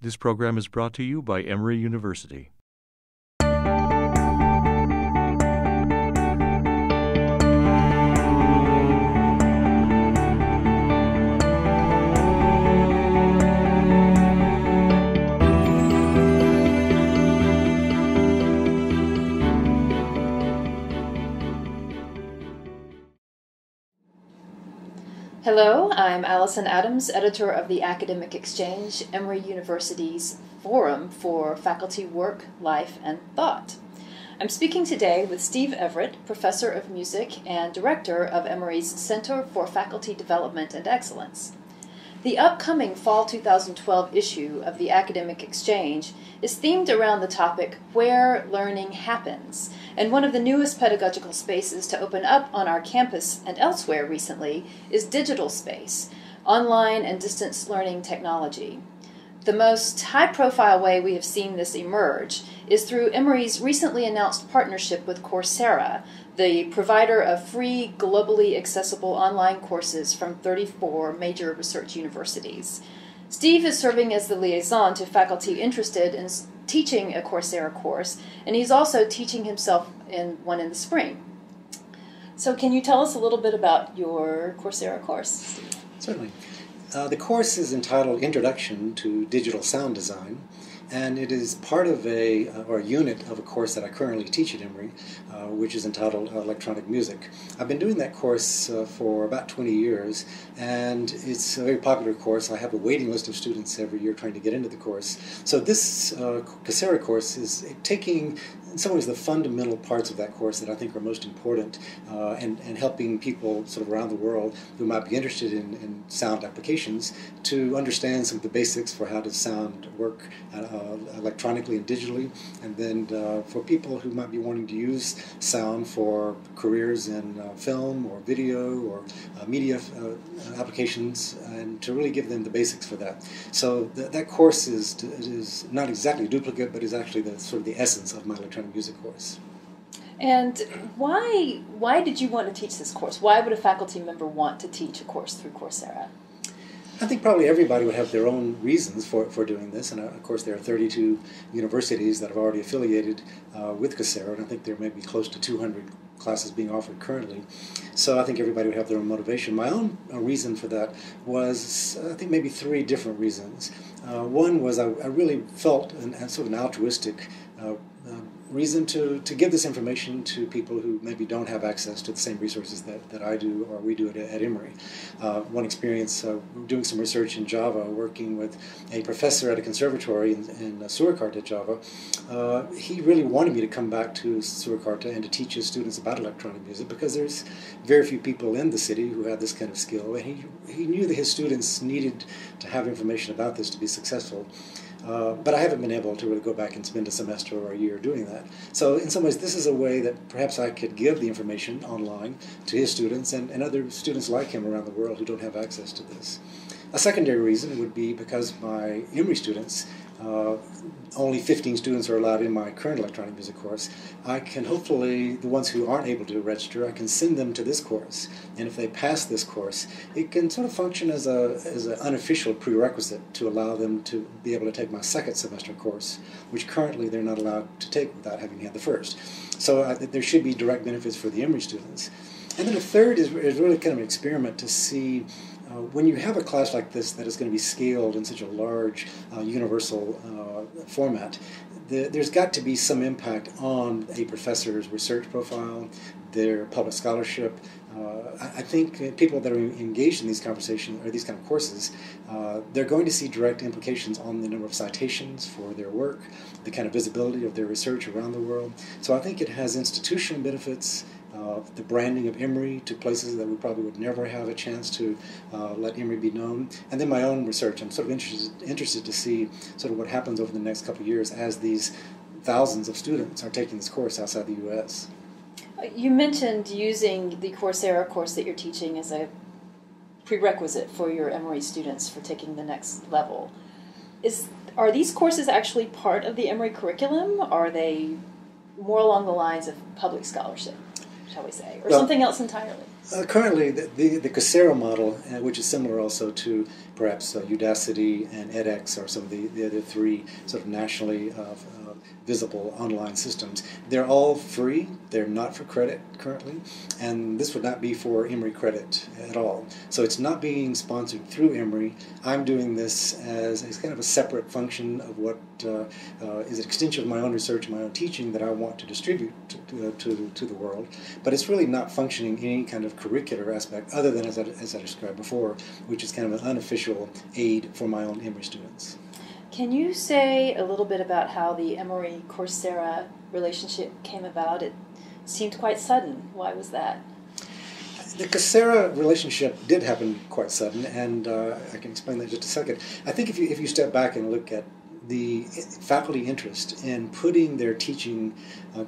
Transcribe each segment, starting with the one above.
This program is brought to you by Emory University. Hello, I'm Allison Adams, editor of the Academic Exchange, Emory University's forum for faculty work, life, and thought. I'm speaking today with Steve Everett, professor of music and director of Emory's Center for Faculty Development and Excellence. The upcoming fall 2012 issue of the Academic Exchange is themed around the topic Where Learning Happens, and one of the newest pedagogical spaces to open up on our campus and elsewhere recently is digital space, online and distance learning technology. The most high-profile way we have seen this emerge is through Emory's recently announced partnership with Coursera, the provider of free, globally accessible online courses from 34 major research universities. Steve is serving as the liaison to faculty interested in teaching a Coursera course, and he's also teaching himself in one in the spring. So can you tell us a little bit about your Coursera course, Steve? Certainly. The course is entitled Introduction to Digital Sound Design, and it is part of a unit of a course that I currently teach at Emory, which is entitled Electronic Music. I've been doing that course for about 20 years, and it's a very popular course. I have a waiting list of students every year trying to get into the course. So this Coursera course is taking, in some ways, the fundamental parts of that course that I think are most important and helping people sort of around the world who might be interested in sound applications to understand some of the basics for how does sound work electronically and digitally, and then for people who might be wanting to use sound for careers in film or video or media applications, and to really give them the basics for that. So that course is not exactly a duplicate, but is actually the sort of the essence of my electronic music course. And why did you want to teach this course? Why would a faculty member want to teach a course through Coursera? I think probably everybody would have their own reasons for doing this, and of course there are 32 universities that have already affiliated with Coursera, and I think there may be close to 200 classes being offered currently. So I think everybody would have their own motivation. My own reason for that was, I think, maybe three different reasons. One was I really felt sort of an altruistic reason to give this information to people who maybe don't have access to the same resources that I do or we do at Emory. One experience, doing some research in Java, working with a professor at a conservatory in Surakarta, Java, he really wanted me to come back to Surakarta and to teach his students about electronic music, because there's very few people in the city who have this kind of skill, and he knew that his students needed to have information about this to be successful. But I haven't been able to really go back and spend a semester or a year doing that. So in some ways this is a way that perhaps I could give the information online to his students and other students like him around the world who don't have access to this. A secondary reason would be because my Emory students, only 15 students are allowed in my current electronic music course, I can hopefully, the ones who aren't able to register, I can send them to this course. And if they pass this course, it can sort of function as an unofficial prerequisite to allow them to be able to take my second semester course, which currently they're not allowed to take without having had the first. So there should be direct benefits for the Emory students. And then the third is really kind of an experiment to see when you have a class like this that is going to be scaled in such a large universal format, there's got to be some impact on a professor's research profile, their public scholarship. I think people that are engaged in these conversations or these kind of courses, they're going to see direct implications on the number of citations for their work, the kind of visibility of their research around the world. So I think it has institutional benefits. The branding of Emory to places that we probably would never have a chance to let Emory be known. And then my own research, I'm sort of interested to see sort of what happens over the next couple of years as these thousands of students are taking this course outside the U.S. You mentioned using the Coursera course that you're teaching as a prerequisite for your Emory students for taking the next level. Are these courses actually part of the Emory curriculum? Are they more along the lines of public scholarship, shall we say, or something else entirely? Currently, the Coursera model, which is similar also to perhaps Udacity and edX, or some of the other three sort of nationally visible online systems, they're all free. They're not for credit currently, and this would not be for Emory credit at all. So it's not being sponsored through Emory. I'm doing this as kind of a separate function of what is an extension of my own research and my own teaching that I want to distribute to the world. But it's really not functioning in any kind of curricular aspect other than, as I described before, which is kind of an unofficial aid for my own Emory students. Can you say a little bit about how the Emory Coursera relationship came about? It seemed quite sudden. Why was that? The Coursera relationship did happen quite sudden, and I can explain that in just a second. I think if you step back and look at the faculty interest in putting their teaching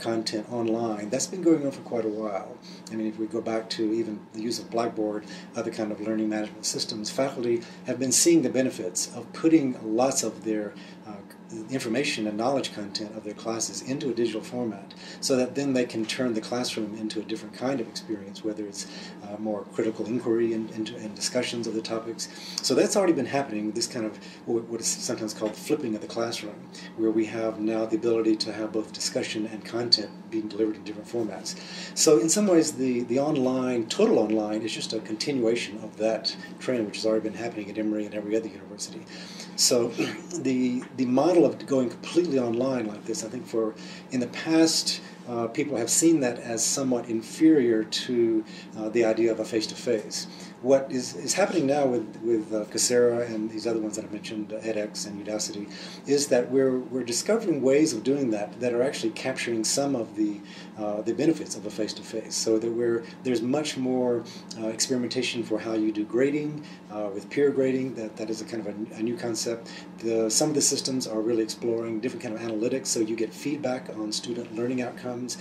content online, that's been going on for quite a while. I mean, if we go back to even the use of Blackboard, other kind of learning management systems, faculty have been seeing the benefits of putting lots of their information and knowledge content of their classes into a digital format, so that then they can turn the classroom into a different kind of experience, whether it's more critical inquiry and discussions of the topics. So that's already been happening, this kind of what is sometimes called flipping of the classroom, where we have now the ability to have both discussion and content being delivered in different formats. So in some ways the total online is just a continuation of that trend, which has already been happening at Emory and every other university. So the model of going completely online like this, I think in the past, people have seen that as somewhat inferior to the idea of a face-to-face. What is happening now with Coursera and these other ones that I mentioned, edX and Udacity, is that we're discovering ways of doing that are actually capturing some of the benefits of a face-to-face. So that there's much more experimentation for how you do grading, with peer grading. That is a kind of a new concept. Some of the systems are really exploring different kind of analytics, so you get feedback on student learning outcomes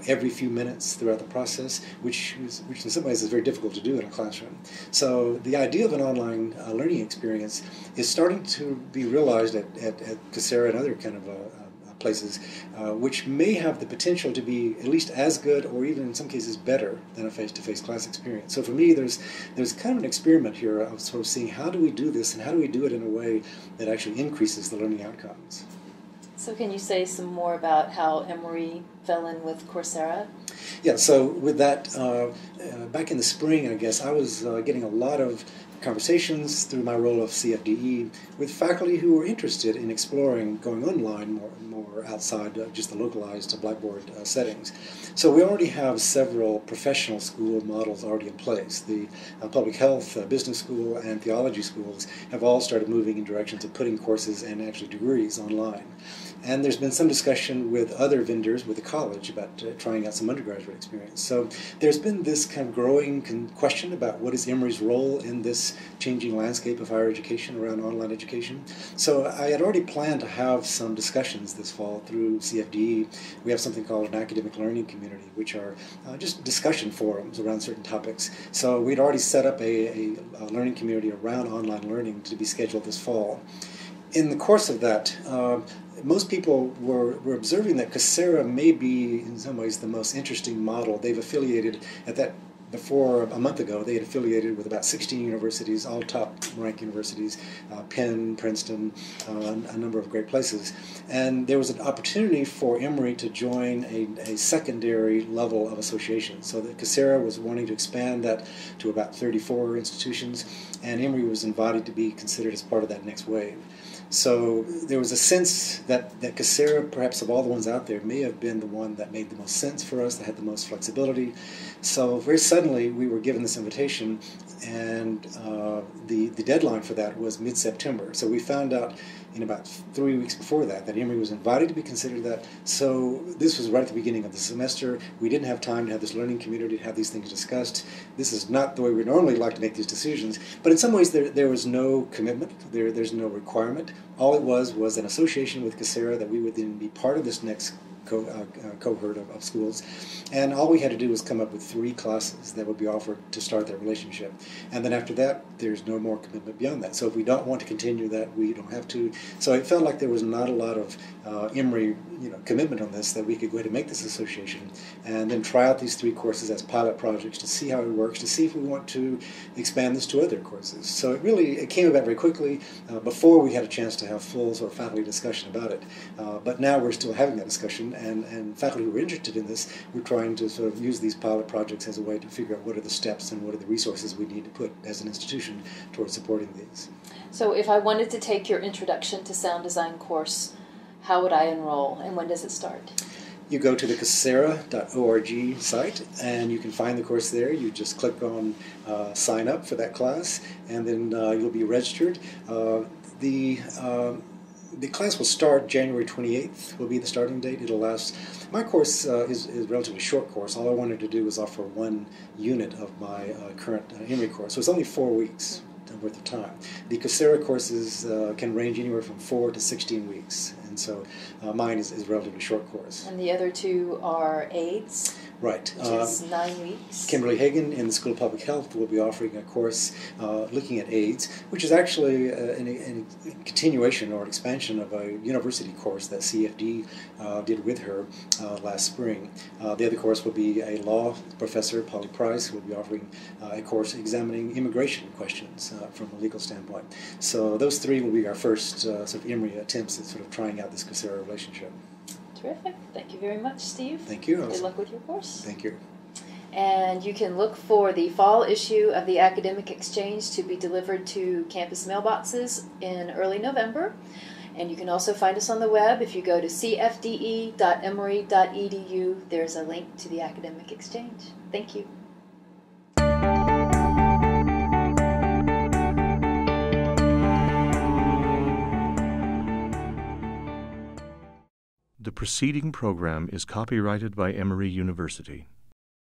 every few minutes throughout the process, which in some ways is very difficult to do in a classroom. So the idea of an online learning experience is starting to be realized at Coursera and other kind of places, which may have the potential to be at least as good or even in some cases better than a face-to-face class experience. So for me, there's kind of an experiment here of sort of seeing how do we do this and how do we do it in a way that actually increases the learning outcomes. So can you say some more about how Emory fell in with Coursera? Yeah, so with that, back in the spring, I guess, I was getting a lot of conversations through my role of CFDE with faculty who were interested in exploring going online more outside just the localized Blackboard settings. So we already have several professional school models already in place. The public health, business school, and theology schools have all started moving in directions of putting courses and actually degrees online. And there's been some discussion with other vendors with the college about trying out some undergraduate experience. So there's been this kind of growing question about what is Emory's role in this changing landscape of higher education around online education. So I had already planned to have some discussions this fall through CFDE. We have something called an academic learning community, which are just discussion forums around certain topics. So we'd already set up a learning community around online learning to be scheduled this fall. In the course of that, most people were observing that Coursera may be, in some ways, the most interesting model. They've affiliated before a month ago, they had affiliated with about 16 universities, all top-ranked universities, Penn, Princeton, a number of great places. And there was an opportunity for Emory to join a secondary level of association. So that Coursera was wanting to expand that to about 34 institutions, and Emory was invited to be considered as part of that next wave. So there was a sense that Coursera, perhaps of all the ones out there, may have been the one that made the most sense for us, that had the most flexibility. So very suddenly we were given this invitation, and the deadline for that was mid-September. So we found out in about 3 weeks before that Emory was invited to be considered that. So this was right at the beginning of the semester. We didn't have time to have this learning community, to have these things discussed. This is not the way we normally like to make these decisions. But in some ways there was no commitment. There's no requirement. All it was an association with Coursera that we would then be part of this next cohort of schools, and all we had to do was come up with 3 classes that would be offered to start that relationship, and then after that there's no more commitment beyond that. So if we don't want to continue that, we don't have to. So it felt like there was not a lot of Emory commitment on this, that we could go ahead and make this association and then try out these 3 courses as pilot projects to see how it works, to see if we want to expand this to other courses. So it came about very quickly before we had a chance to have full sort of faculty discussion about it. But now we're still having that discussion, and faculty who are interested in this, we're trying to sort of use these pilot projects as a way to figure out what are the steps and what are the resources we need to put as an institution towards supporting these. So if I wanted to take your Introduction to Sound Design course, how would I enroll, and when does it start? You go to the Coursera.org site, and you can find the course there. You just click on sign up for that class, and then you'll be registered. The class will start January 28th, will be the starting date. It'll last. My course is a relatively short course. All I wanted to do was offer 1 unit of my current Emory course, so it's only 4 weeks worth of time. The Coursera courses can range anywhere from 4 to 16 weeks, and so mine is a relatively short course. And the other 2 are AIDS? Right. Which is 9 weeks. Kimberly Hagan in the School of Public Health will be offering a course looking at AIDS, which is actually a continuation or an expansion of a university course that CFDE did with her last spring. The other course will be a law professor, Polly Price, who will be offering a course examining immigration questions from a legal standpoint. So those 3 will be our first sort of Emory attempts at sort of trying out this Coursera relationship. Terrific. Thank you very much, Steve. Thank you. Good luck with your course. Thank you. And you can look for the fall issue of the Academic Exchange to be delivered to campus mailboxes in early November. And you can also find us on the web. If you go to cfde.emory.edu, there's a link to the Academic Exchange. Thank you. The preceding program is copyrighted by Emory University.